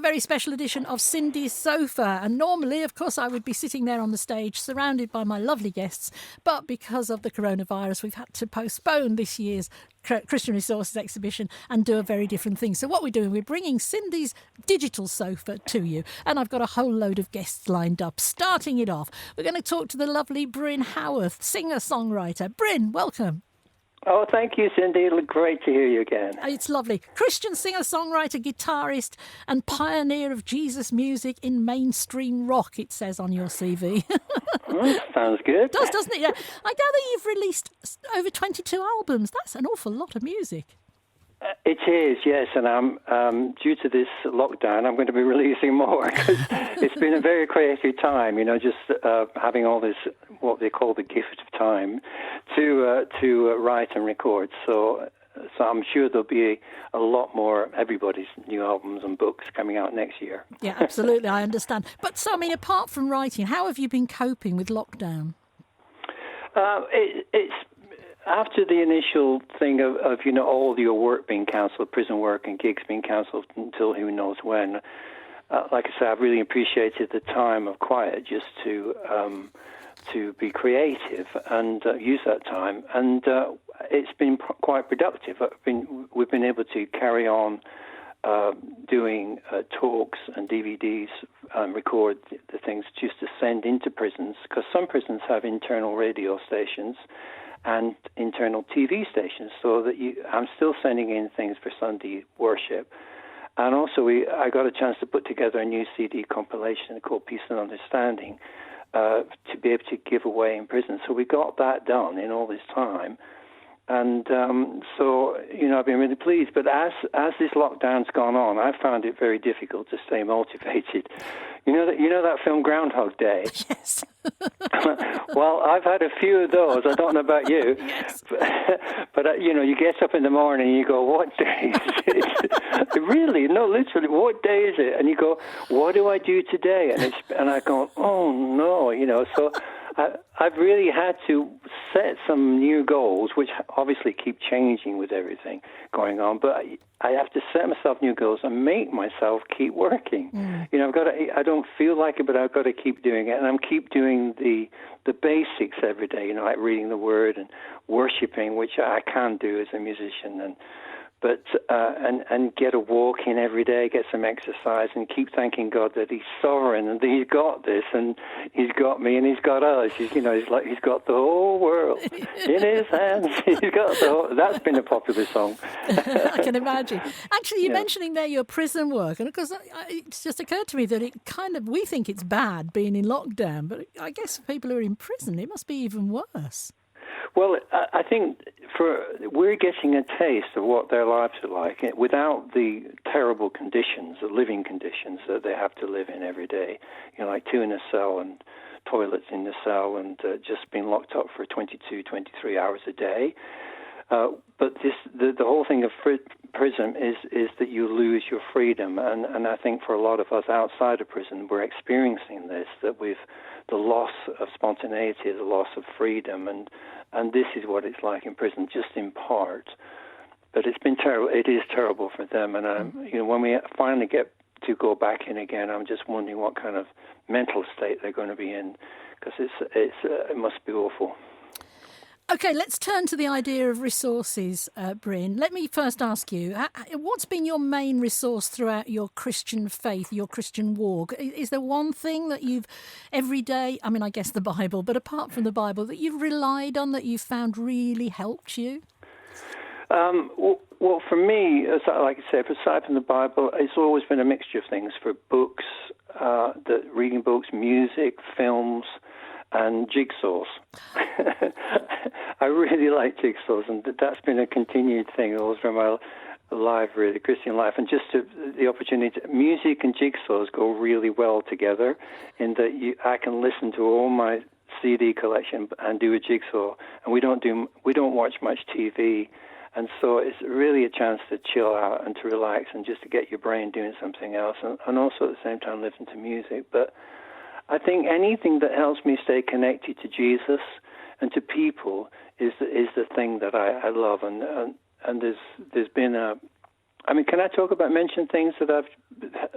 very special edition of Cindy's Sofa. And normally, of course, I would be sitting there on the stage surrounded by my lovely guests. But because of the coronavirus, we've had to postpone this year's Christian Resources exhibition and do a very different thing. So what we're doing, we're bringing Cindy's digital sofa to you. And I've got a whole load of guests lined up. Starting it off, we're going to talk to the lovely Bryn Haworth, singer-songwriter. Bryn, welcome. Oh, thank you, Cindy. It's great to hear you again. It's lovely. Christian singer-songwriter, guitarist and pioneer of Jesus music in mainstream rock, it says on your CV. Sounds good. It does, doesn't it? Yeah. I gather you've released over 22 albums. That's an awful lot of music. It is, yes, and I'm due to this lockdown, I'm going to be releasing more because it's been a very creative time, just having all this, what they call the gift of time, to write and record. So I'm sure there'll be a lot more everybody's new albums and books coming out next year. Yeah, absolutely, I understand. But so, apart from writing, how have you been coping with lockdown? It's after the initial thing of all your work being cancelled, prison work and gigs being cancelled until who knows when. Like I say, I've really appreciated the time of quiet just to be creative and use that time. And it's been quite productive. We've been able to carry on doing talks and DVDs, record the things just to send into prisons, because some prisons have internal radio stations and internal TV stations, so that I'm still sending in things for Sunday worship. And also I got a chance to put together a new CD compilation called Peace and Understanding to be able to give away in prison. So we got that done in all this time. And so, I've been really pleased. But as this lockdown's gone on, I've found it very difficult to stay motivated. You know that film Groundhog Day? Yes. Well, I've had a few of those. I don't know about you. Yes. But you get up in the morning and you go, what day is it? Really? No, literally, what day is it? And you go, what do I do today? And I go, oh, no, so I've really had to set some new goals, which obviously keep changing with everything going on. But I have to set myself new goals and make myself keep working. I don't feel like it, but I've got to keep doing it. And I'm keep doing the basics every day, like reading the Word and worshiping, which I can do as a musician, and get a walk in every day, get some exercise, and keep thanking God that He's sovereign and that He's got this and He's got me and He's got us. He's like He's got the whole world in His hands. He's got the whole. That's been a popular song. I can imagine. Actually, you're mentioning there your prison work, and of course, it's just occurred to me that we think it's bad being in lockdown, but I guess for people who are in prison, it must be even worse. Well, I think we're getting a taste of what their lives are like without the terrible conditions, the living conditions that they have to live in every day. Like 2 in a cell and toilets in the cell and just being locked up for 22, 23 hours a day. But the whole thing of prison is that you lose your freedom. And I think for a lot of us outside of prison, we're experiencing this, that we've the loss of spontaneity, the loss of freedom, and this is what it's like in prison, just in part. But it's been terrible. It is terrible for them, and when we finally get to go back in again, I'm just wondering what kind of mental state they're going to be in, because it must be awful. OK, let's turn to the idea of resources, Bryn. Let me first ask you, what's been your main resource throughout your Christian faith, your Christian walk? Is there one thing that you've every day, I guess the Bible, but apart from the Bible, that you've relied on, that you've found really helped you? Well, for me, like I said, aside from the Bible, it's always been a mixture of things. For books, reading books, music, films, and jigsaws. I really like jigsaws, and that's been a continued thing all through my life, really, Christian life. And just the opportunity, music and jigsaws go really well together, in that I can listen to all my CD collection and do a jigsaw, and we don't watch much TV. And so it's really a chance to chill out and to relax and just to get your brain doing something else, and also at the same time listen to music. But I think anything that helps me stay connected to Jesus and to people is the thing that I love. And there's been can I mention things that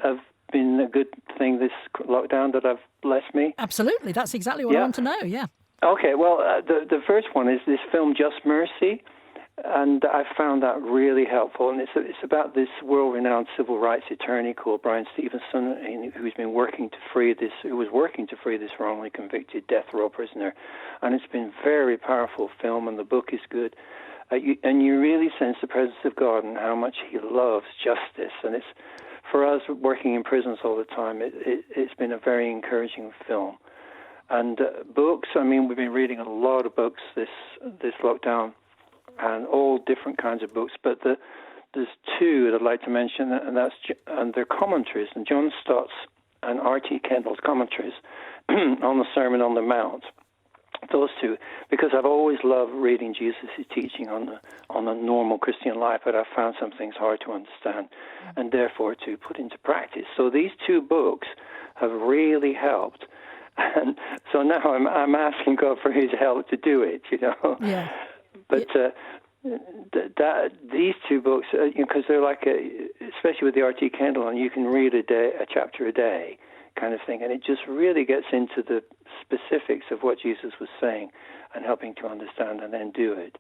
have been a good thing this lockdown that I've blessed me? Absolutely. That's exactly what I want to know, yeah. Okay, well, the first one is this film, Just Mercy, and I found that really helpful. And it's about this world-renowned civil rights attorney called Bryan Stevenson, who was working to free this wrongly convicted death row prisoner. And it's been a very powerful film, and the book is good. And you really sense the presence of God and how much He loves justice. And it's, for us working in prisons all the time, it's been a very encouraging film. And books, I mean, we've been reading a lot of books this lockdown, and all different kinds of books. But there's two that I'd like to mention, and they're commentaries, and John Stott's and R.T. Kendall's commentaries on the Sermon on the Mount. Those two, because I've always loved reading Jesus' teaching on the normal Christian life, but I've found some things hard to understand, and therefore to put into practice. So these two books have really helped. And so now I'm asking God for His help to do it, Yeah. But these two books, because they're like, especially with the R.T. Kendall, and you can read a chapter a day kind of thing, and it just really gets into the specifics of what Jesus was saying and helping to understand and then do it.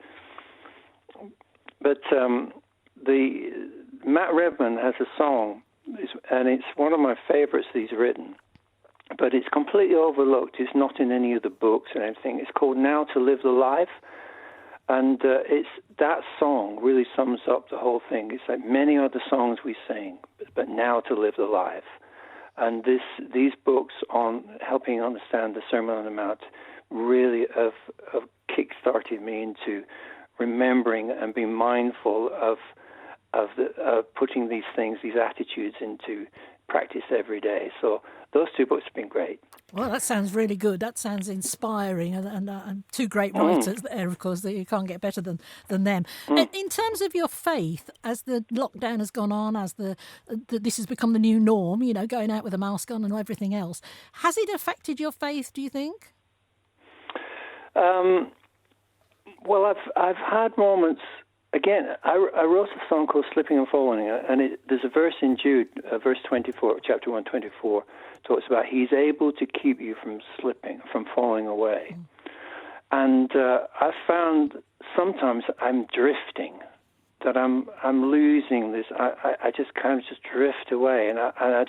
But Matt Redman has a song, and it's one of my favorites that he's written. But it's completely overlooked. It's not in any of the books and everything. It's called Now to Live the Life. And it's that song really sums up the whole thing. It's like many other songs we sing, but Now to Live the Life. And these books on helping understand the Sermon on the Mount really have kick-started me into remembering and being mindful of putting these things, these attitudes into practice every day. So those two books have been great. Well, that sounds really good. That sounds inspiring, and two great writers there, of course, that you can't get better than them. In terms of your faith, as the lockdown has gone on, as this has become the new norm, going out with a mask on and everything else, has it affected your faith, do you think? Well, I've had moments. Again, I wrote a song called Slipping and Falling, and there's a verse in Jude, verse 24, chapter 124, talks about He's able to keep you from slipping, from falling away. And I found sometimes I'm drifting, that I'm losing this. I just kind of just drift away, and I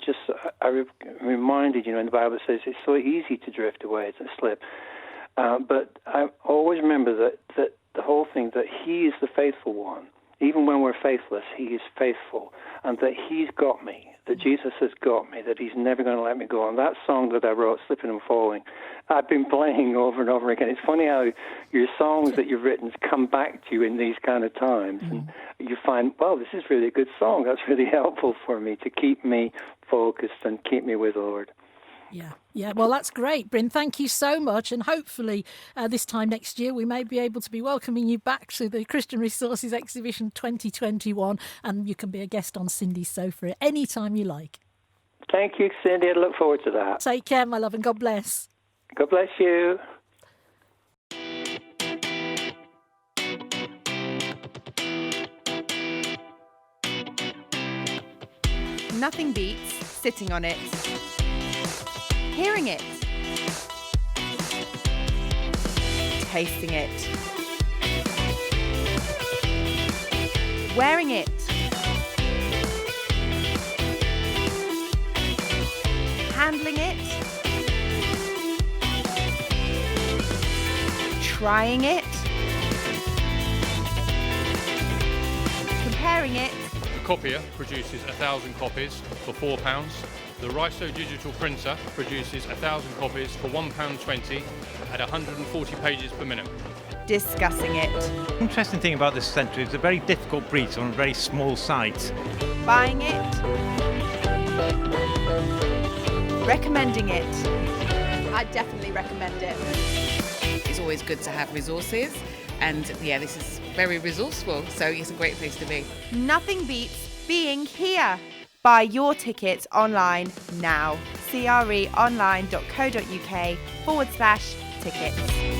reminded, in the Bible it says it's so easy to drift away, to slip. But I always remember that the whole thing, that He is the faithful one. Even when we're faithless, He is faithful, and that He's got me, that Jesus has got me, that He's never going to let me go. And that song that I wrote, Slipping and Falling, I've been playing over and over again. It's funny how your songs that you've written come back to you in these kind of times, and you find, well, this is really a good song. That's really helpful for me to keep me focused and keep me with the Lord. Yeah. Well, that's great, Bryn. Thank you so much. And hopefully this time next year, we may be able to be welcoming you back to the Christian Resources Exhibition 2021. And you can be a guest on Cindy's Sofa any time you like. Thank you, Cindy. I look forward to that. Take care, my love, and God bless. God bless you. Nothing beats sitting on it, hearing it, tasting it, wearing it, handling it, trying it, comparing it. The copier produces 1,000 copies for £4. The Riso digital printer produces 1,000 copies for £1.20 at 140 pages per minute. Discussing it. The interesting thing about this centre is it's a very difficult breed on a very small site. Buying it. Recommending it. I definitely recommend it. It's always good to have resources, and this is very resourceful, so it's a great place to be. Nothing beats being here. Buy your tickets online now. creonline.co.uk/tickets.